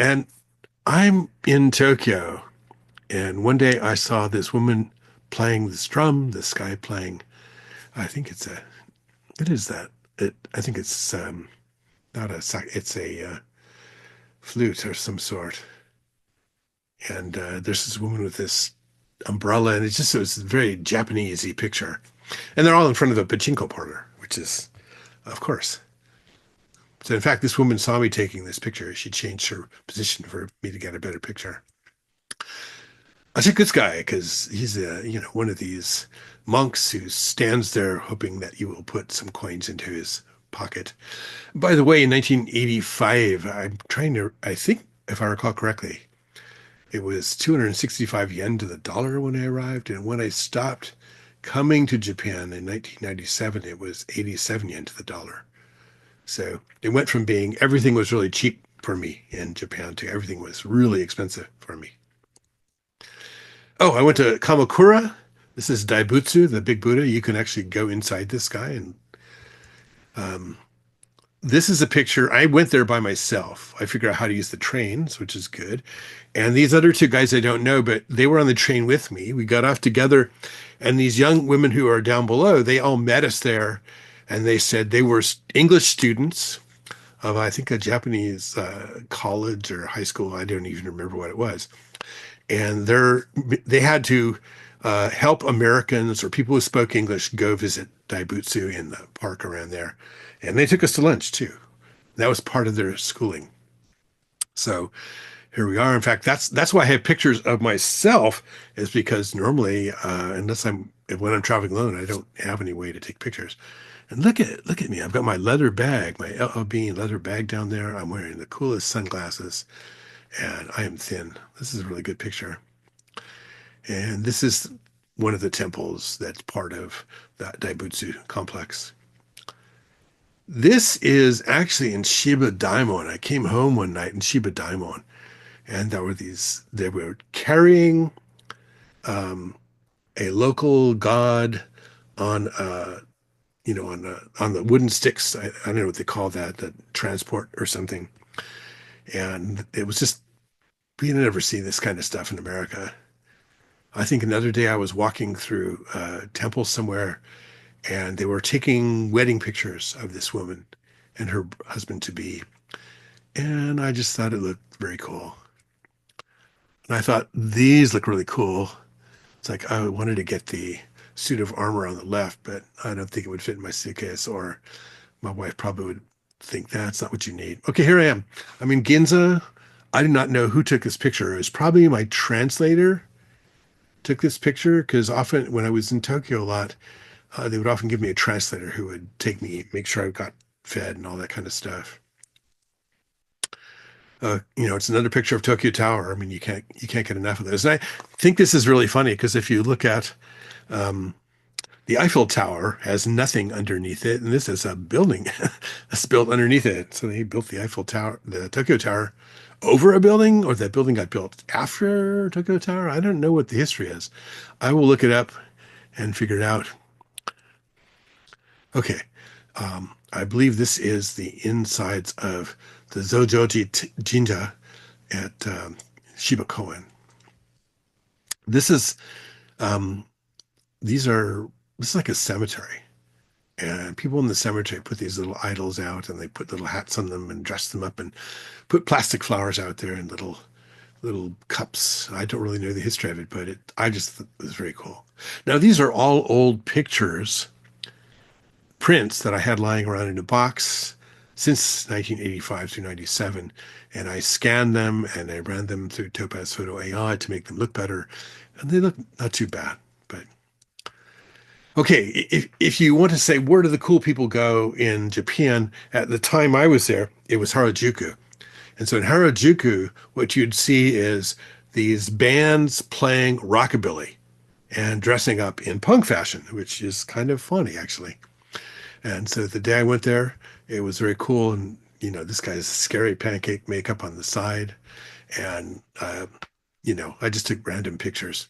And I'm in Tokyo, and one day I saw this woman playing this drum, this guy playing, I think what is that? I think it's not a sax, it's a flute or some sort. And there's this woman with this umbrella, and it was a very Japanesey picture. And they're all in front of a pachinko parlor, which is, of course. So in fact, this woman saw me taking this picture. She changed her position for me to get a better picture. I said, "This guy," because he's one of these monks who stands there hoping that you will put some coins into his pocket. By the way, in 1985, I think, if I recall correctly, it was 265 yen to the dollar when I arrived. And when I stopped coming to Japan in 1997, it was 87 yen to the dollar. So it went from being everything was really cheap for me in Japan to everything was really expensive for me. Oh, I went to Kamakura. This is Daibutsu, the big Buddha. You can actually go inside this guy. And um, this is a picture. I went there by myself. I figured out how to use the trains, which is good. And these other two guys I don't know, but they were on the train with me. We got off together. And these young women who are down below, they all met us there. And they said they were English students of, I think, a Japanese college or high school. I don't even remember what it was. And they had to help Americans or people who spoke English go visit Daibutsu in the park around there. And they took us to lunch too. That was part of their schooling. So here we are. In fact, that's why I have pictures of myself, is because normally, unless when I'm traveling alone, I don't have any way to take pictures. And look at me. I've got my leather bag, my LL Bean leather bag down there. I'm wearing the coolest sunglasses, and I am thin. This is a really good picture. And this is one of the temples that's part of that Daibutsu complex. This is actually in Shiba Daimon. I came home one night in Shiba Daimon, and they were carrying um, a local god on on the wooden sticks. I don't know what they call that, the transport or something. And it was just, we never see this kind of stuff in America. I think another day I was walking through a temple somewhere, and they were taking wedding pictures of this woman and her husband to be. And I just thought it looked very cool. And I thought, these look really cool. It's like I wanted to get the suit of armor on the left, but I don't think it would fit in my suitcase, or my wife probably would think that's not what you need. Okay, here I am. I'm in Ginza. I do not know who took this picture. It was probably my translator took this picture, because often when I was in Tokyo a lot, they would often give me a translator who would take me, make sure I got fed and all that kind of stuff. It's another picture of Tokyo Tower. I mean, you can't get enough of those. And I think this is really funny because if you look at um, the Eiffel Tower has nothing underneath it, and this is a building that's built underneath it. So they built the Eiffel Tower, the Tokyo Tower, over a building, or that building got built after Tokyo Tower. I don't know what the history is. I will look it up and figure it out. Okay. I believe this is the insides of the Jinja at Shiba Koen. This is um, these are this is like a cemetery, and people in the cemetery put these little idols out, and they put little hats on them and dress them up and put plastic flowers out there in little cups. I don't really know the history of it, but I just thought it was very cool. Now these are all old pictures, prints that I had lying around in a box since 1985 through 97. And I scanned them and I ran them through Topaz Photo AI to make them look better. And they look not too bad. But okay, if you want to say, where do the cool people go in Japan? At the time I was there, it was Harajuku. And so in Harajuku, what you'd see is these bands playing rockabilly and dressing up in punk fashion, which is kind of funny, actually. And so the day I went there, it was very cool. And, this guy's scary pancake makeup on the side. And, I just took random pictures.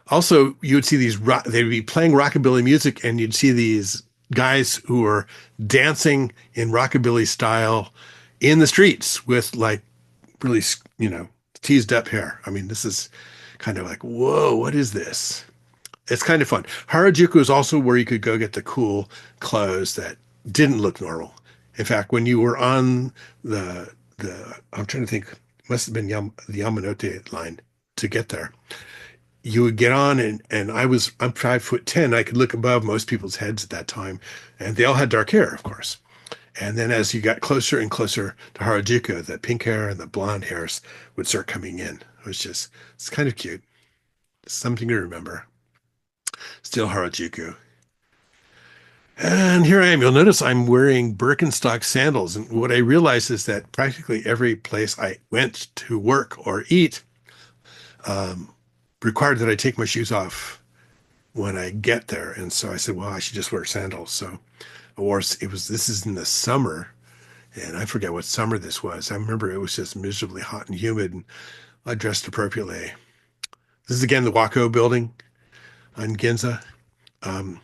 Also, you would see they'd be playing rockabilly music, and you'd see these guys who were dancing in rockabilly style in the streets with like really, teased up hair. I mean, this is kind of like, whoa, what is this? It's kind of fun. Harajuku is also where you could go get the cool clothes that didn't look normal. In fact, when you were on the I'm trying to think, must have been the Yamanote line to get there. You would get on, and I'm 5'10". I could look above most people's heads at that time, and they all had dark hair, of course. And then as you got closer and closer to Harajuku, the pink hair and the blonde hairs would start coming in. It's kind of cute. Something to remember. Still Harajuku. And here I am. You'll notice I'm wearing Birkenstock sandals. And what I realized is that practically every place I went to work or eat um, required that I take my shoes off when I get there. And so I said, well, I should just wear sandals. So I wore, this is in the summer. And I forget what summer this was. I remember it was just miserably hot and humid, and I dressed appropriately. This is again the Wako building on Ginza. Um,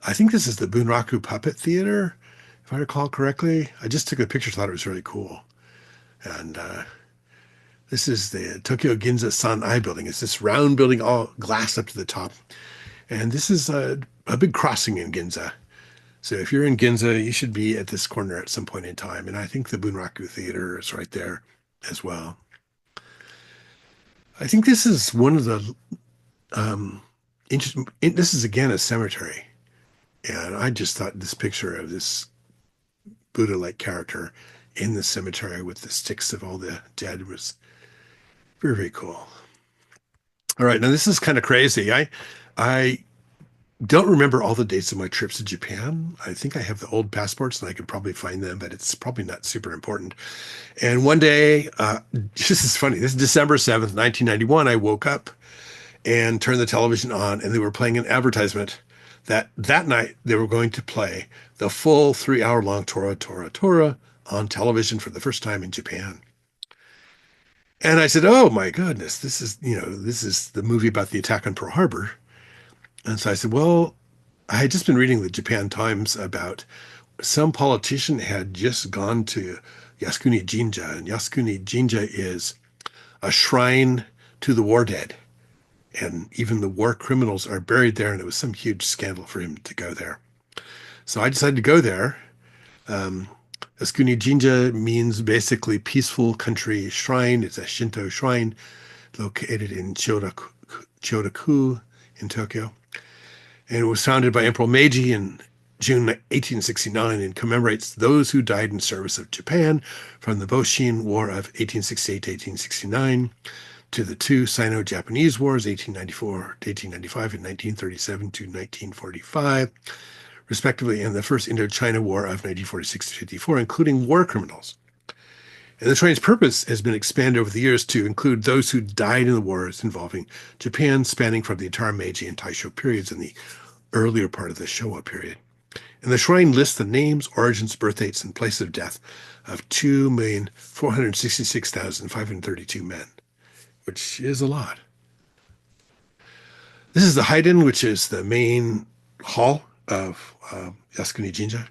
I think this is the Bunraku Puppet Theater, if I recall correctly. I just took a picture, thought it was really cool. And this is the Tokyo Ginza Sanai building. It's this round building, all glass up to the top. And this is a big crossing in Ginza. So if you're in Ginza, you should be at this corner at some point in time. And I think the Bunraku Theater is right there as well. I think this is one of the interesting. This is again a cemetery, and I just thought this picture of this Buddha-like character in the cemetery with the sticks of all the dead was very, very cool. All right, now this is kind of crazy. I don't remember all the dates of my trips to Japan. I think I have the old passports and I could probably find them, but it's probably not super important. And one day, this is funny. This is December 7th, 1991. I woke up and turned the television on, and they were playing an advertisement that night they were going to play the full 3 hour long Tora Tora Tora on television for the first time in Japan. And I said, "Oh my goodness, this is the movie about the attack on Pearl Harbor." And so I said, "Well, I had just been reading the Japan Times about some politician had just gone to Yasukuni Jinja, and Yasukuni Jinja is a shrine to the war dead. And even the war criminals are buried there, and it was some huge scandal for him to go there. So I decided to go there. Um, Yasukuni Jinja means basically peaceful country shrine. It's a Shinto shrine located in Chiyoda-ku in Tokyo. And it was founded by Emperor Meiji in June 1869 and commemorates those who died in service of Japan from the Boshin War of 1868 to 1869 to the two Sino-Japanese Wars, 1894 to 1895 and 1937 to 1945, respectively, and the First Indochina War of 1946 to 54, including war criminals. And the shrine's purpose has been expanded over the years to include those who died in the wars involving Japan, spanning from the entire Meiji and Taisho periods in the earlier part of the Showa period. And the shrine lists the names, origins, birth dates, and place of death of 2,466,532 men, which is a lot. This is the Haiden, which is the main hall of Yasukuni Jinja.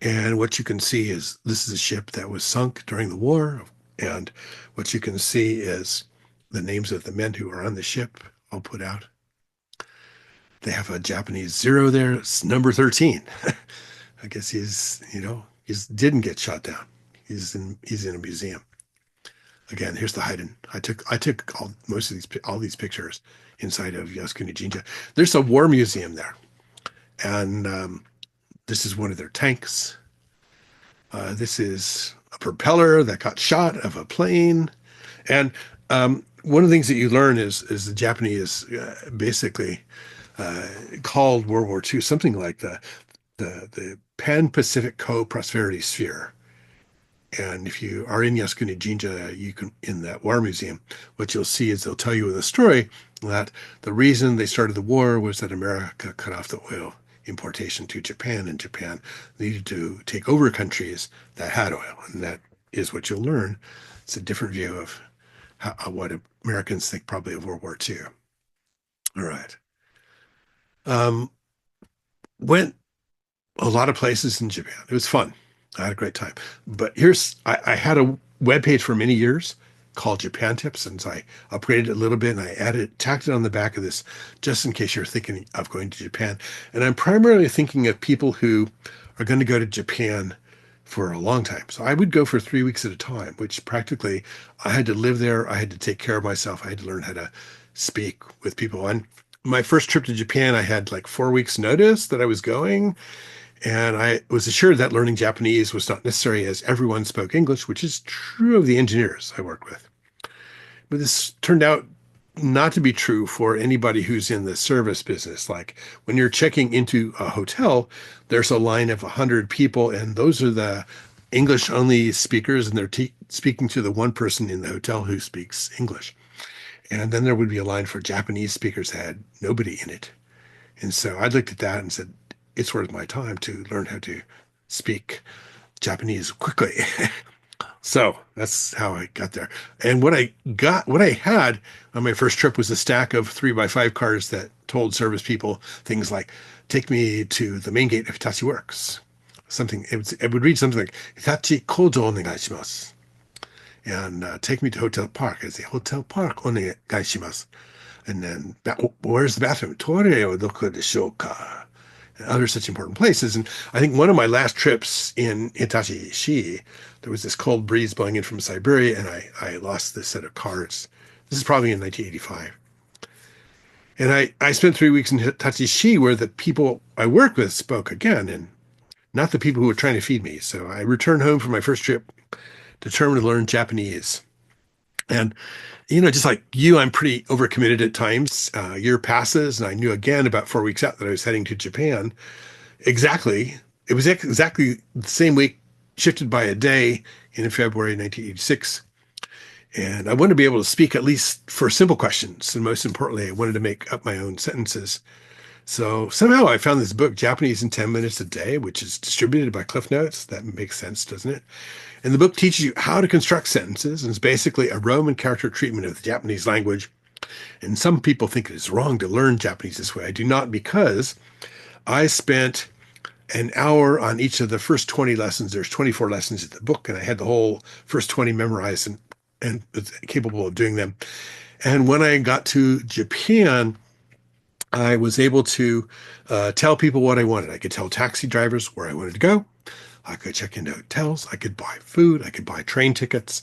And what you can see is this is a ship that was sunk during the war. And what you can see is the names of the men who are on the ship all put out. They have a Japanese zero there. It's number 13. I guess he didn't get shot down. He's in a museum. Again, here's the Haiden. I took all these pictures inside of Yasukuni Jinja. There's a war museum there, and this is one of their tanks. This is a propeller that got shot of a plane, and one of the things that you learn is the Japanese basically called World War II something like the Pan-Pacific Co-Prosperity Sphere. And if you are in Yasukuni Jinja, you can in that war museum, what you'll see is they'll tell you in the story that the reason they started the war was that America cut off the oil importation to Japan, and Japan needed to take over countries that had oil, and that is what you'll learn. It's a different view of what Americans think probably of World War II. All right. Went a lot of places in Japan. It was fun. I had a great time. But I had a webpage for many years called Japan Tips, and so I upgraded it a little bit and I added tacked it on the back of this just in case you're thinking of going to Japan. And I'm primarily thinking of people who are going to go to Japan for a long time. So I would go for 3 weeks at a time, which practically I had to live there. I had to take care of myself. I had to learn how to speak with people. And my first trip to Japan, I had like 4 weeks notice that I was going. And I was assured that learning Japanese was not necessary as everyone spoke English, which is true of the engineers I worked with. But this turned out not to be true for anybody who's in the service business. Like when you're checking into a hotel, there's a line of 100 people, and those are the English only speakers, and they're speaking to the one person in the hotel who speaks English. And then there would be a line for Japanese speakers that had nobody in it. And so I looked at that and said, it's worth my time to learn how to speak Japanese quickly. So that's how I got there. And what I had on my first trip was a stack of 3x5 cards that told service people things like, take me to the main gate of Hitachi Works. It would read something like, Hitachi Kojo onegaishimasu. And take me to Hotel Park. I'd say, Hotel Park onegaishimasu. And then, where's the bathroom? Tore o doko deshou ka? And other such important places. And I think one of my last trips in Hitachi, there was this cold breeze blowing in from Siberia, and I lost this set of cards. This is probably in 1985. And I spent 3 weeks in Hitachi, where the people I worked with spoke again, and not the people who were trying to feed me. So I returned home from my first trip, determined to learn Japanese. And, just like you, I'm pretty overcommitted at times. A year passes, and I knew again about 4 weeks out that I was heading to Japan. Exactly. It was exactly the same week, shifted by a day in February 1986. And I wanted to be able to speak at least for simple questions. And most importantly, I wanted to make up my own sentences. So somehow I found this book, Japanese in 10 Minutes a Day, which is distributed by Cliff Notes. That makes sense, doesn't it? And the book teaches you how to construct sentences, and it's basically a Roman character treatment of the Japanese language. And some people think it is wrong to learn Japanese this way. I do not, because I spent an hour on each of the first 20 lessons. There's 24 lessons in the book, and I had the whole first 20 memorized and was capable of doing them. And when I got to Japan, I was able to tell people what I wanted. I could tell taxi drivers where I wanted to go. I could check into hotels. I could buy food. I could buy train tickets.